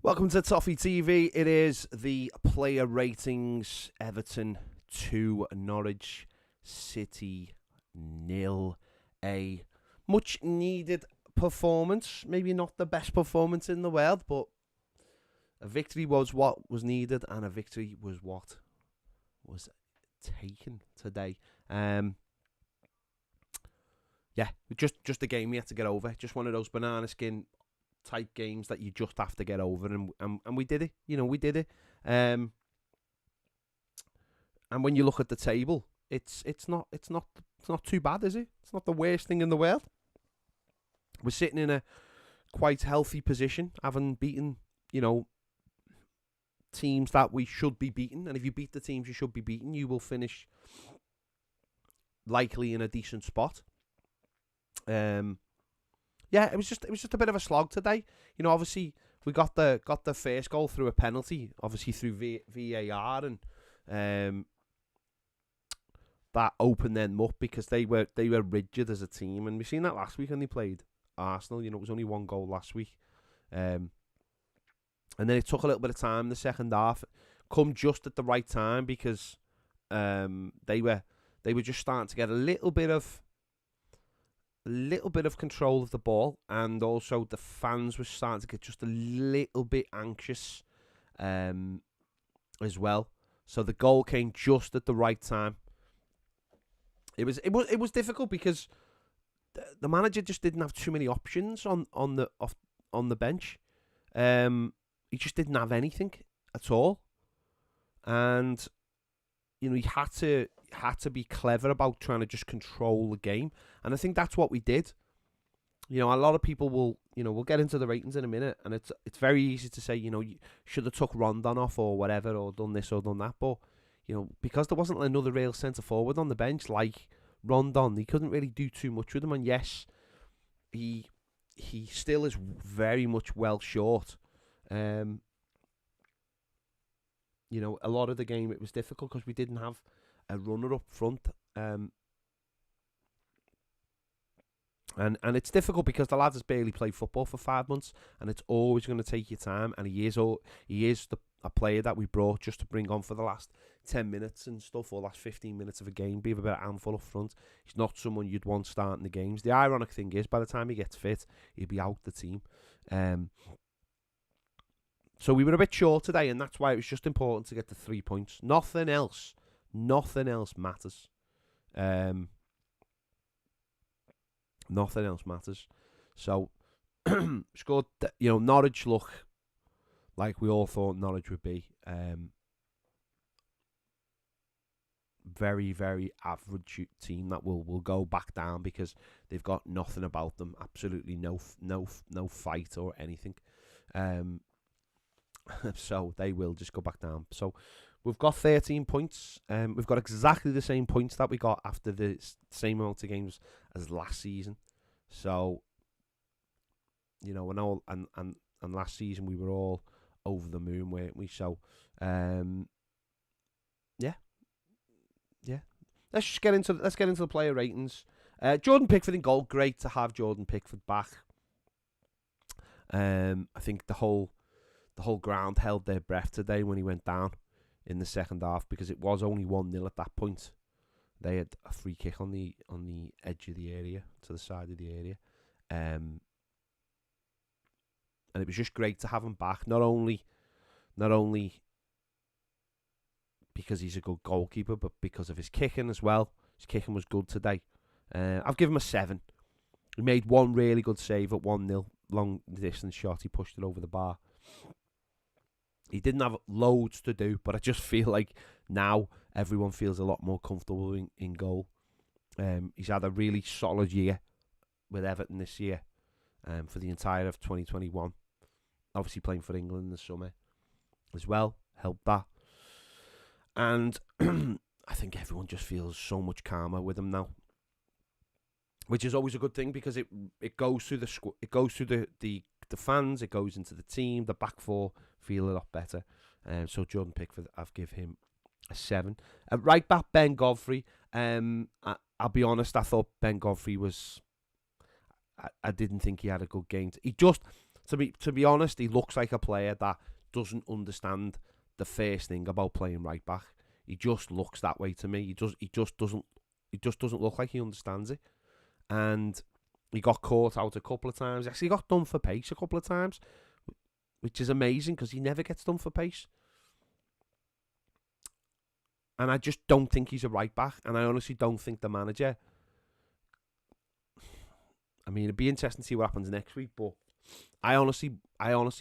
Welcome to Toffee TV. It is the player ratings. Everton 2, Norwich City 0. A much needed performance. Maybe not the best performance in the world, but a victory was what was needed, and a victory was what was taken today. Just a game we had to get over. Just one of those banana skin type games that you just have to get over, and we did it. We did it. And when you look at the table, it's not too bad, is it? It's not the worst thing in the world. We're sitting in a quite healthy position, having beaten, teams that we should be beating. And if you beat the teams you should be beating, you will finish likely in a decent spot. Yeah, it was just a bit of a slog today. Obviously we got the first goal through a penalty, obviously through VAR, and that opened them up because they were rigid as a team, and we've seen that last week when they played Arsenal. It was only one goal last week, and then it took a little bit of time in the second half, come just at the right time because they were just starting to get a little bit of control of the ball, and also the fans were starting to get just a little bit anxious as well. So the goal came just at the right time. It was difficult because the manager just didn't have too many options on the bench. He just didn't have anything at all, and he had to be clever about trying to just control the game, and I think that's what we did. A lot of people will, we'll get into the ratings in a minute, and it's very easy to say, you should have took Rondon off or whatever, or done this or done that, but because there wasn't another real centre forward on the bench like Rondon, he couldn't really do too much with him, and yes, he still is very much well short. A lot of the game it was difficult because we didn't have a runner up front, and it's difficult because the lad has barely played football for 5 months, and it's always going to take your time. And he is a player that we brought just to bring on for the last 10 minutes and stuff, or last 15 minutes of a game, be a bit of a handful up front. He's not someone you'd want starting the games. The ironic thing is, by the time he gets fit, he'll be out the team. So we were a bit short today, and that's why it was just important to get the 3 points. Nothing else matters. Nothing else matters. So scored. Norwich look like we all thought Norwich would be. Very, very average team that will go back down because they've got nothing about them. Absolutely no fight or anything. So they will just go back down. So we've got 13 points. We've got exactly the same points that we got after the same amount of games as last season. So, and last season we were all over the moon, weren't we? So, yeah. Let's get into the player ratings. Jordan Pickford in goal. Great to have Jordan Pickford back. I think the whole ground held their breath today when he went down in the second half, because it was only 1-0 at that point. They had a free kick on the edge of the area, to the side of the area, and it was just great to have him back. Not only because he's a good goalkeeper, but because of his kicking as well. His kicking was good today. I've given him a 7. He made one really good save at 1-0, long distance shot. He pushed it over the bar. He didn't have loads to do, but I just feel like now everyone feels a lot more comfortable in goal. He's had a really solid year with Everton this year, for the entire of 2021. Obviously playing for England in the summer as well helped that. And I think everyone just feels so much calmer with him now, which is always a good thing, because it goes through the fans, it goes into the team. The back four feel a lot better. So Jordan Pickford, I've give him a 7. Right back, Ben Godfrey. I'll be honest, I thought Ben Godfrey was... I didn't think he had a good game. To be honest, he looks like a player that doesn't understand the first thing about playing right back. He just looks that way to me. He just doesn't look like he understands it. And he got caught out a couple of times. Actually, he got done for pace a couple of times, which is amazing because he never gets done for pace. And I just don't think he's a right back. And I honestly don't think the manager... I mean, it'd be interesting to see what happens next week, but I honestly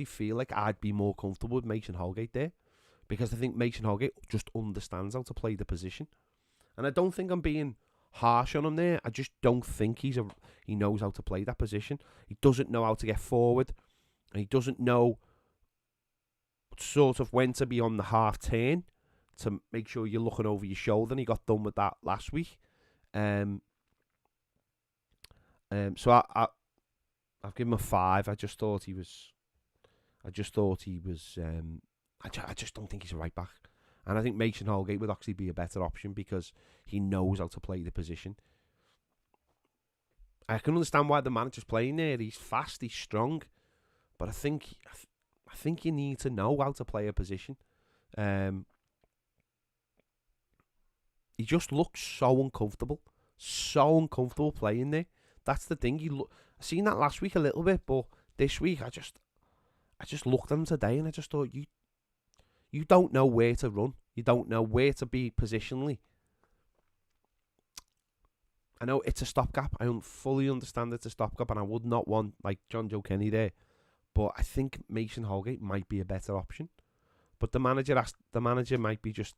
feel like I'd be more comfortable with Mason Holgate there, because I think Mason Holgate just understands how to play the position. And I don't think I'm being harsh on him there. I just don't think he knows how to play that position. He doesn't know how to get forward, and he doesn't know sort of when to be on the half turn to make sure you're looking over your shoulder. And he got done with that last week. So I've given him a 5. I just thought he was. I just don't think he's a right back, and I think Mason Holgate would actually be a better option because he knows how to play the position. I can understand why the manager's playing there. He's fast, he's strong, but I think you need to know how to play a position. He just looks so uncomfortable playing there. That's the thing. I seen that last week a little bit, but this week I just looked at him today and I just thought, you don't know where to run. You don't know where to be positionally. I know it's a stopgap. I don't fully understand it's a stopgap, and I would not want like John Joe Kenny there. But I think Mason Holgate might be a better option. But the manager might be just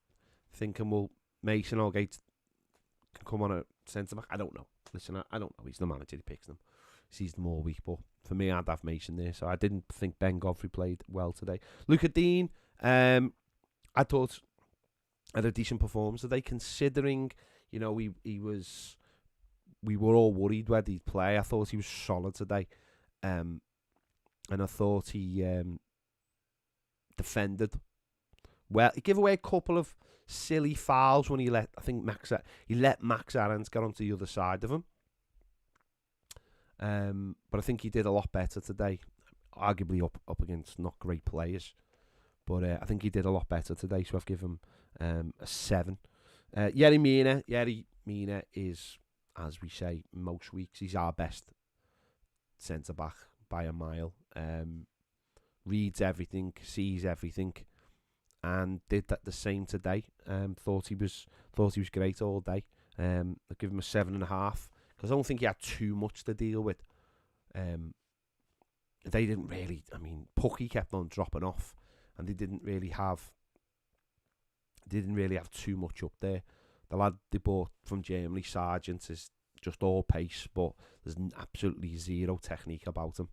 thinking, well, Mason Holgate can come on a centre back. I don't know. Listen, I don't know. He's the manager. He picks them. He sees them all week. But for me, I'd have Mason there. So I didn't think Ben Godfrey played well today. Luca Dean, I thought had a decent performance today, considering, you know, we were all worried whether he'd play. I thought he was solid today. And I thought he defended well. He gave away a couple of silly fouls when he let Max Aarons get onto the other side of him. But I think he did a lot better today. Arguably up against not great players, but I think he did a lot better today. So I've given him a 7. Yeti Mina is, as we say most weeks, he's our best centre back by a mile. Reads everything, sees everything, and did that the same today. Thought he was great all day. I give him a 7.5 because I don't think he had too much to deal with. They didn't really. I mean, Pucky kept on dropping off, and they didn't really have too much up there. The lad they bought from Germany, Sargent, is just all pace, but there's absolutely zero technique about him.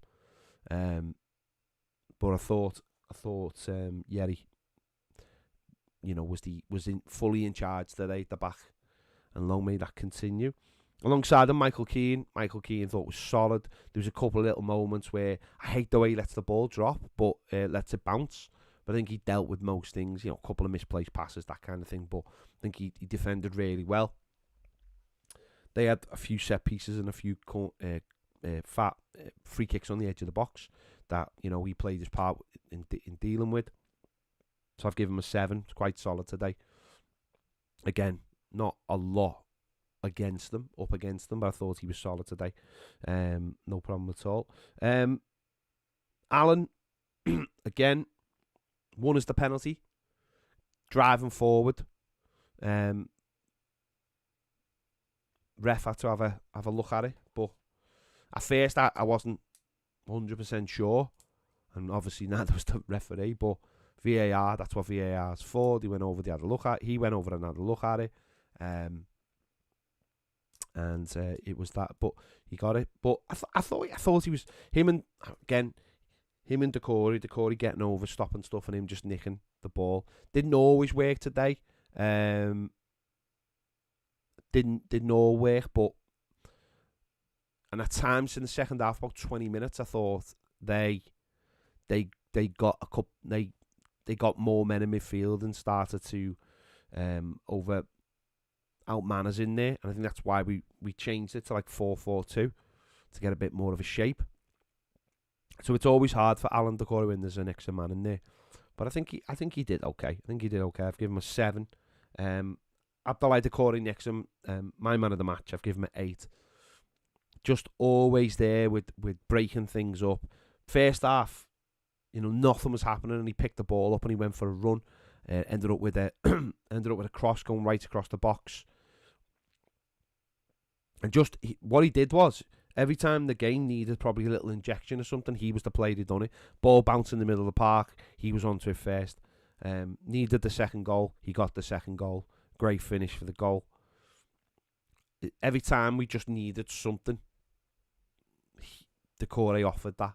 But I thought Yeti, you know, was fully in charge today at the back, and long may that continue. Alongside him, Michael Keane. Michael Keane thought was solid. There was a couple of little moments where I hate the way he lets the ball drop, but lets it bounce. But I think he dealt with most things, you know, a couple of misplaced passes, that kind of thing. But I think he defended really well. They had a few set pieces and a few fat free kicks on the edge of the box that, you know, he played his part in dealing with. So I've given him a 7. It's quite solid today. Again, not a lot up against them, but I thought he was solid today. No problem at all. Alan, again, one is the penalty. Driving forward. Ref had to have a look at it, but at first I wasn't 100% sure, and obviously neither was the referee. But VAR, that's what VAR is for. He went over, he went over and had a look at it, and it was that. But he got it. But I thought he was him and Decore getting over, stopping stuff, and him just nicking the ball. Didn't always work today. Didn't all work, and at times in the second half, about 20 minutes, I thought they got more men in midfield and started to outman us in there, and I think that's why we changed it to like 4-4-2 to get a bit more of a shape. So it's always hard for Alan Decore when there's an extra man in there. But I think he did okay. I think he did okay. I've given him a 7. Abdoulaye Decore next to him, my man of the match, I've given him an 8. Just always there with breaking things up. First half, nothing was happening, and he picked the ball up and he went for a run. Ended up with a cross going right across the box. And what he did was, every time the game needed probably a little injection or something, he was the player who done it. Ball bounced in the middle of the park, he was onto it first. Needed the second goal, he got the second goal. Great finish for the goal. Every time we just needed something, Decore offered that.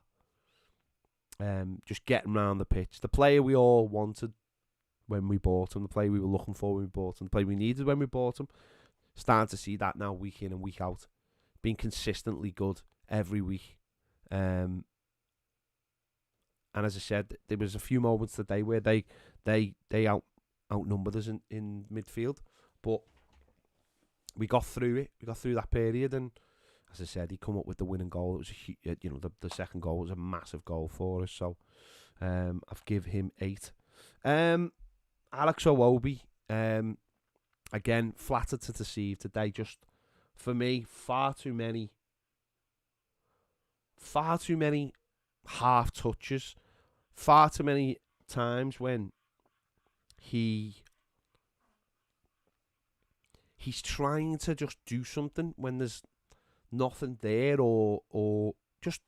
Just getting around the pitch. The player we all wanted when we bought him, the player we were looking for when we bought him, the player we needed when we bought him. Starting to see that now week in and week out. Being consistently good every week. And as I said, there was a few moments today where they outnumbered us in midfield. But we got through it. We got through that period, and as I said, he come up with the winning goal. It was the second goal was a massive goal for us. So I've give him 8. Alex Iwobi, again, flattered to deceive today. Just for me, far too many half touches, far too many times when he's trying to just do something when there's nothing there, or just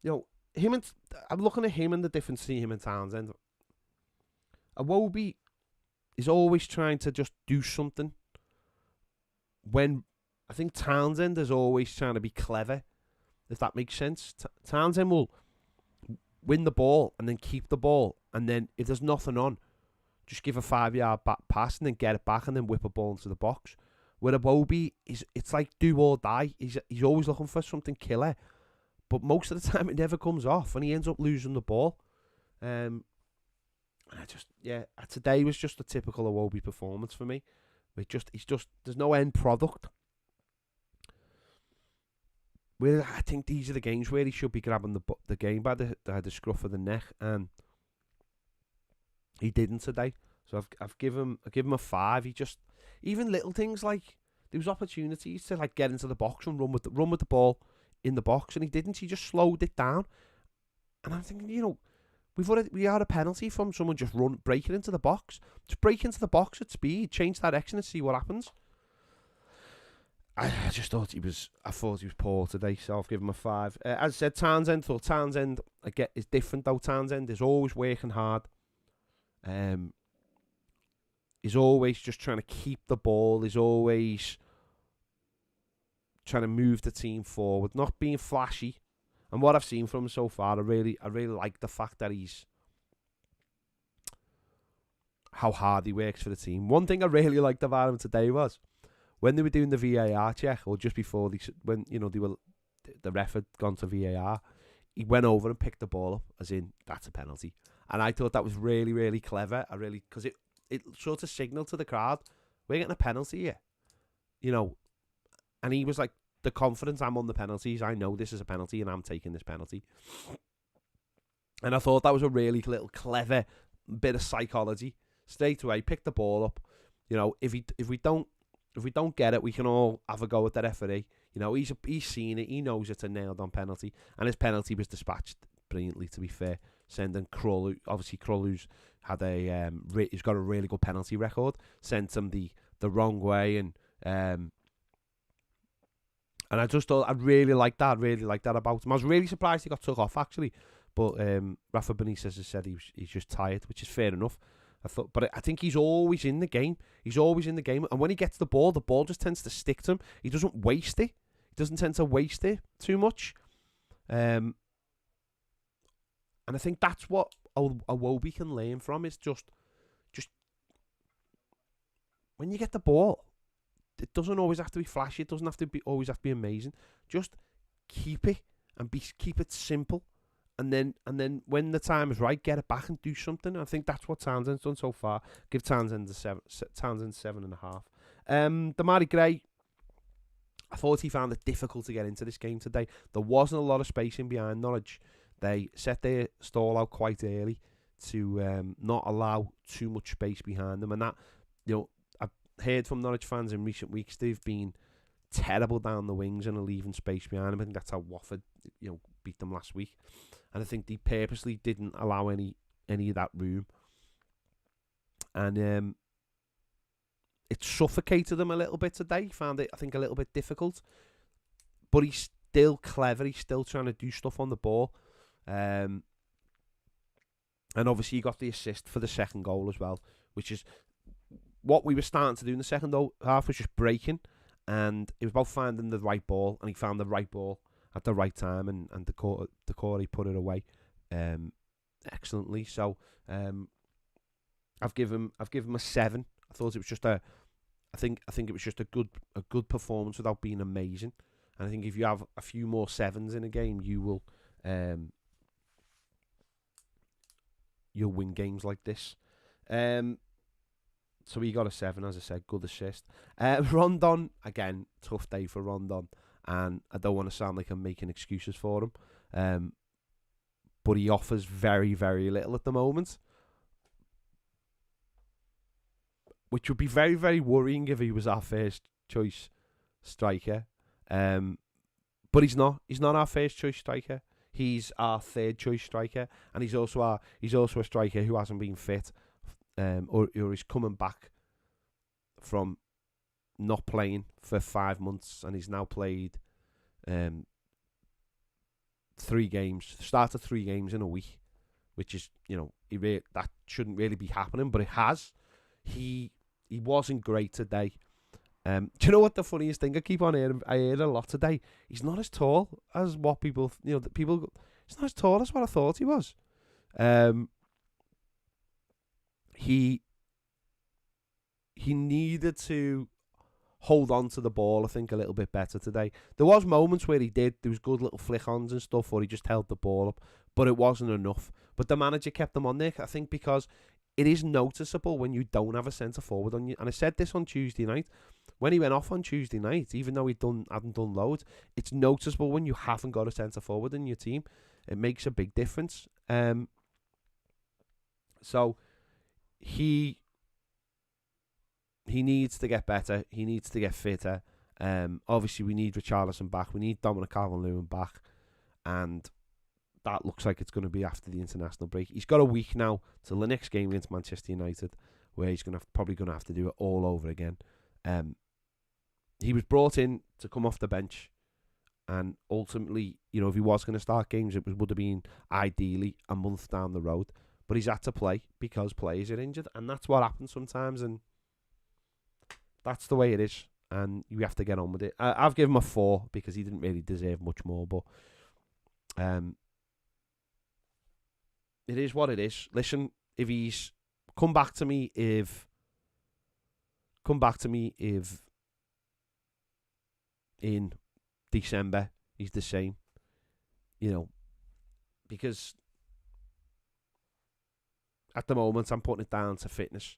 him and I'm looking at him and the difference between him and Townsend. Iwobi is always trying to just do something, when I think Townsend is always trying to be clever, if that makes sense. Townsend will win the ball and then keep the ball, and then if there's nothing on, just give a 5-yard back pass and then get it back and then whip a ball into the box. Where Iwobi, it's like do or die. He's always looking for something killer, but most of the time it never comes off, and he ends up losing the ball. Today was just a typical Iwobi performance for me. There's no end product. Where I think these are the games where he should be grabbing the game by the scruff of the neck, and he didn't today. So I've given him a 5. He just, even little things like there was opportunities to like get into the box and run with the ball in the box, and he didn't. He just slowed it down, and I'm thinking, we had a penalty from someone just breaking into the box. Just break into the box at speed, change direction, and see what happens. I thought he was poor today, so I've given him a 5. As I said, Townsend again is different though. Townsend is always working hard. He's always just trying to keep the ball. He's always trying to move the team forward, not being flashy. And what I've seen from him so far, I really like the fact that how hard he works for the team. One thing I really liked about him today was when they were doing the VAR check, or just before the ref had gone to VAR, he went over and picked the ball up, as in that's a penalty. And I thought that was really, really clever. Because it sort of signaled to the crowd, we're getting a penalty here, And he was like, the confidence, I'm on the penalties. I know this is a penalty, and I'm taking this penalty. And I thought that was a really little clever bit of psychology. Straight away, pick the ball up. If we don't get it, we can all have a go at the referee. He's seen it. He knows it's a nailed-on penalty, and his penalty was dispatched brilliantly. To be fair, sending Krull, obviously Krull, who's had he's got a really good penalty record, sent him the wrong way, and I just thought I really liked that. About him. I was really surprised he got took off actually, but Raphael Benitez has said he's just tired, which is fair enough. But I think he's always in the game. And when he gets the ball just tends to stick to him. He doesn't waste it. He doesn't tend to waste it too much. And I think that's what Iwobi can learn from, is just when you get the ball, it doesn't always have to be flashy. It doesn't have to always have to be amazing. Just keep it and keep it simple. And then when the time is right, get it back and do something. I think that's what Townsend's done so far. Give Townsend 7.5. Damari Gray, I thought he found it difficult to get into this game today. There wasn't a lot of space in behind Norwich. they set their stall out quite early to not allow too much space behind them. And that, I've heard from Norwich fans in recent weeks, they've been terrible down the wings and are leaving space behind them. I think that's how Watford, beat them last week. And I think they purposely didn't allow any of that room. And it suffocated him a little bit today. He found it, I think, a little bit difficult. But he's still clever. He's still trying to do stuff on the ball. And obviously he got the assist for the second goal as well, which is what we were starting to do in the second half, was just breaking. And it was about finding the right ball, and he found the right ball at the right time, and Decore put it away excellently. So I've given him a 7. I thought it was just I think it was just a good performance without being amazing. And I think if you have a few more 7s in a game, you will you'll win games like this. So he got a 7, as I said, good assist. Rondon, again, tough day for Rondon, and I don't want to sound like I'm making excuses for him, but he offers very, very little at the moment, which would be very, very worrying if he was our first choice striker. But he's not. He's not our first choice striker. He's our third choice striker, and he's also a striker who hasn't been fit. Or he's coming back from not playing for 5 months, and he's now played 3 games. Started 3 games in a week, which is, that shouldn't really be happening, but it has. He wasn't great today. Do you know what the funniest thing I keep on hearing? I heard a lot today. He's not as tall as what people. He's not as tall as what I thought he was. He needed to hold on to the ball, I think, a little bit better today. There was moments where he did. There was good little flick-ons and stuff, or he just held the ball up, but it wasn't enough. But the manager kept him on there, I think, because it is noticeable when you don't have a centre-forward on you. And I said this on Tuesday night. When he went off on Tuesday night, even though hadn't done loads, it's noticeable when you haven't got a centre-forward in your team. It makes a big difference. So he needs to get better. He needs to get fitter. Obviously, we need Richarlison back. We need Dominic Calvert-Lewin back. And that looks like it's going to be after the international break. He's got a week now till the next game against Manchester United, where he's probably going to have to do it all over again. He was brought in to come off the bench. And ultimately, if he was going to start games, would have been ideally a month down the road. But he's had to play because players are injured, and that's what happens sometimes, and that's the way it is, and you have to get on with it. I've given him a 4 because he didn't really deserve much more, but it is what it is. Listen, if he's come back to me if in December he's the same, because at the moment, I'm putting it down to fitness.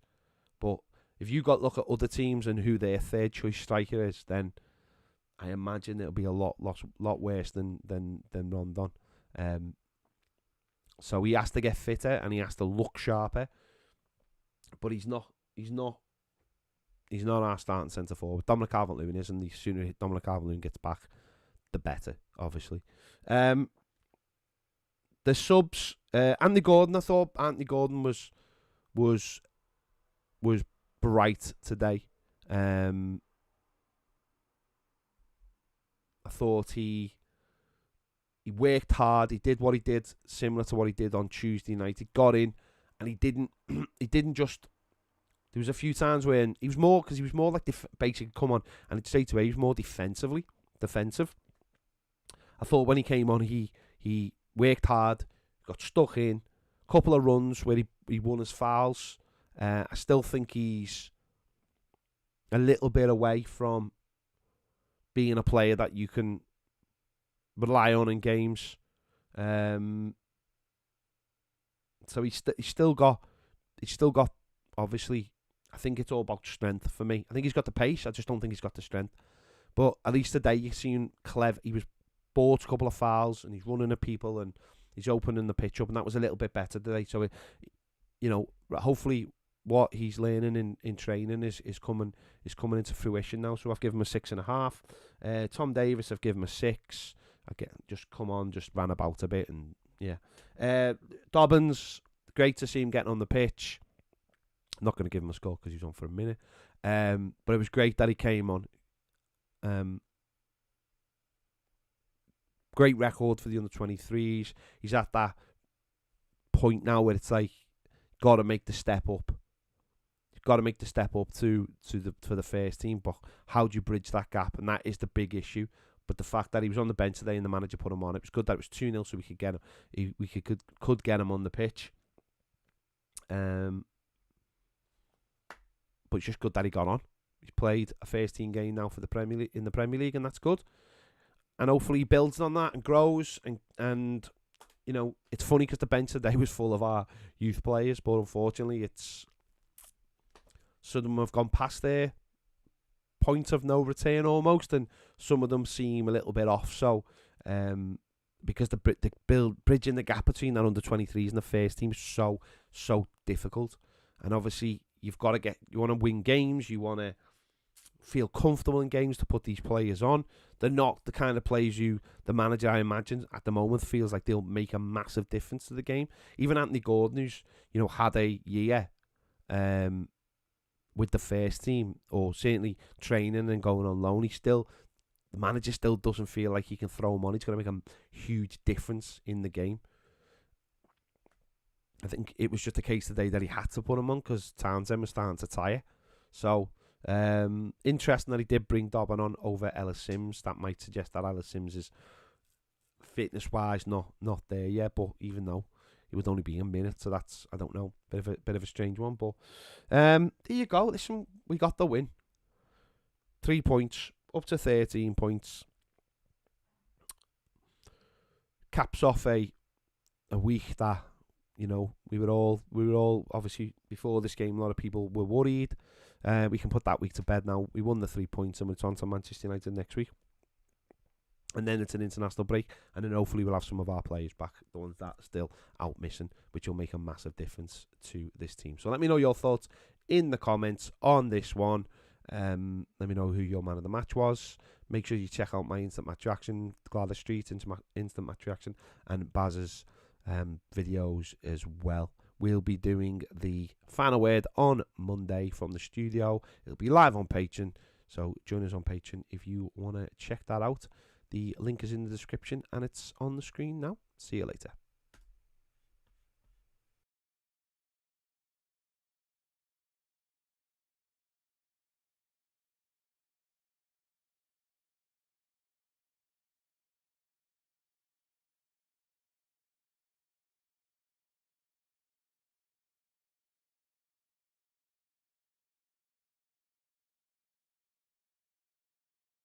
But if you look at other teams and who their third choice striker is, then I imagine it'll be a lot worse than Rondon. So he has to get fitter and he has to look sharper. But he's not our starting centre forward. Dominic Calvert-Lewin is, and the sooner Dominic Calvert-Lewin gets back, the better, obviously. The subs, Anthony Gordon. I thought Anthony Gordon was bright today. I thought he worked hard. He did what he did, similar to what he did on Tuesday night. He got in, and he didn't just. There was a few times when he was more like basically come on, and I'd say to him, he was more defensive. I thought when he came on, he worked hard, got stuck in, a couple of runs where he won his fouls. I still think he's a little bit away from being a player that you can rely on in games. So he's still got obviously. I think it's all about strength for me. I think he's got the pace. I just don't think he's got the strength. But at least today you seen clever. He was bought a couple of fouls and he's running at people and He's opening the pitch up, and that was a little bit better today. So, hopefully what he's learning in training is coming into fruition now. So I've given him a 6.5. Tom Davis, I've given him a 6. Again, just ran about a bit, and yeah. Dobbins, great to see him getting on the pitch. I'm not going to give him a score because he was on for a minute. But it was great that he came on. Great record for the under-23s. He's at that point now where it's like, got to make the step up. You've got to make the step up for the first team. But how do you bridge that gap? And that is the big issue. But the fact that he was on the bench today and the manager put him on, it was good that it was 2-0 so we could get him. We could get him on the pitch. But it's just good that he got on. He's played a first team game now for the Premier League, and that's good. And hopefully he builds on that and grows. And it's funny because the bench today was full of our youth players, but unfortunately, some of them have gone past their point of no return almost, and some of them seem a little bit off. So, because bridging the gap between that under-23s and the first team is so difficult, and obviously you want to win games, you want to feel comfortable in games to put these players on. They're not the kind of players the manager, I imagine, at the moment feels like they'll make a massive difference to the game. Even Anthony Gordon, who's had a year with the first team, or certainly training and going on loan, the manager still doesn't feel like he can throw him on. He's going to make a huge difference in the game. I think it was just a case today that he had to put him on because Townsend was starting to tire. So, interesting that he did bring Dobbin on over Ellis Sims. That might suggest that Ellis Sims is fitness-wise not there yet, but even though it would only be a minute, so that's, I don't know, bit of a strange one. But there you go. Listen, we got the win. 3 points, up to 13 points. Caps off a week that we were all obviously before this game. A lot of people were worried. We can put that week to bed now. We won the 3 points, and it's on to Manchester United next week. And then it's an international break, and then hopefully we'll have some of our players back, the ones that are still out missing, which will make a massive difference to this team. So let me know your thoughts in the comments on this one. Let me know who your man of the match was. Make sure you check out my Instant Match Reaction, Gladys Street, Instant Match Reaction, and Baz's videos as well. We'll be doing the final word on Monday from the studio. It'll be live on Patreon, so join us on Patreon if you want to check that out. The link is in the description and it's on the screen now. See you later.